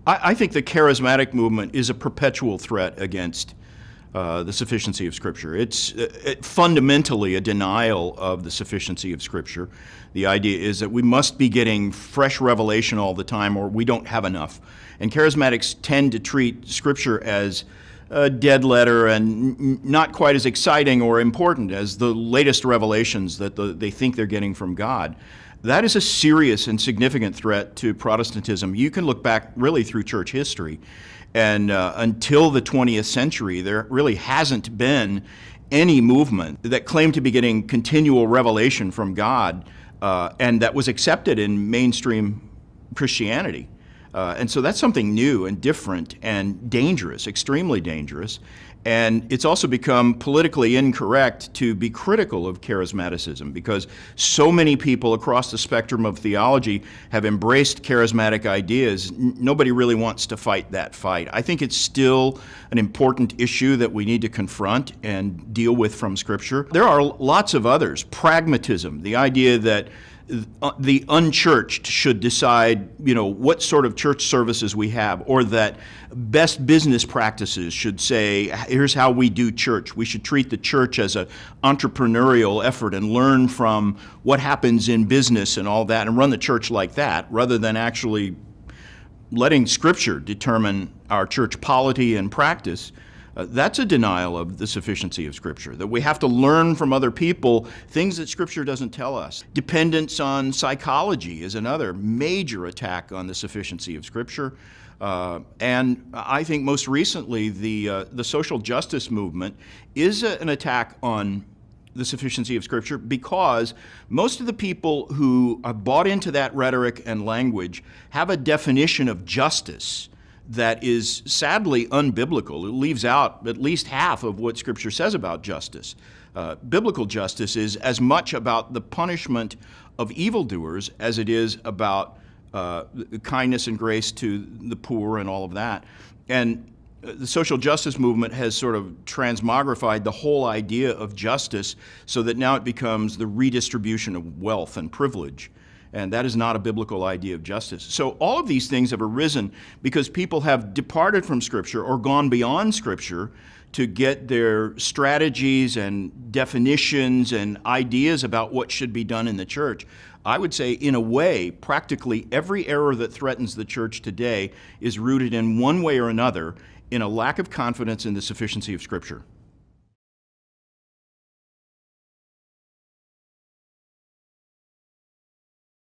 I think the charismatic movement is a perpetual threat against the sufficiency of Scripture. It's fundamentally a denial of the sufficiency of Scripture. The idea is that we must be getting fresh revelation all the time or we don't have enough. And charismatics tend to treat Scripture as a dead letter and not quite as exciting or important as the latest revelations that they think they're getting from God. That is a serious and significant threat to Protestantism. You can look back really through church history, and until the 20th century, there really hasn't been any movement that claimed to be getting continual revelation from God and that was accepted in mainstream Christianity. And so that's something new and different and dangerous, extremely dangerous. And it's also become politically incorrect to be critical of charismaticism because so many people across the spectrum of theology have embraced charismatic ideas. Nobody really wants to fight that fight. I think it's still an important issue that we need to confront and deal with from Scripture. There are lots of others. Pragmatism, the idea that the unchurched should decide, what sort of church services we have, or that best business practices should say, here's how we do church. We should treat the church as an entrepreneurial effort and learn from what happens in business and all that and run the church like that, rather than actually letting Scripture determine our church polity and practice. That's a denial of the sufficiency of Scripture, that we have to learn from other people things that Scripture doesn't tell us. Dependence on psychology is another major attack on the sufficiency of Scripture. And I think most recently the social justice movement is an attack on the sufficiency of Scripture because most of the people who have bought into that rhetoric and language have a definition of justice that is sadly unbiblical. It leaves out at least half of what Scripture says about justice. Biblical justice is as much about the punishment of evildoers as it is about kindness and grace to the poor and all of that. And the social justice movement has sort of transmogrified the whole idea of justice so that now it becomes the redistribution of wealth and privilege. And that is not a biblical idea of justice. So all of these things have arisen because people have departed from Scripture or gone beyond Scripture to get their strategies and definitions and ideas about what should be done in the church. I would say, in a way, practically every error that threatens the church today is rooted in one way or another in a lack of confidence in the sufficiency of Scripture.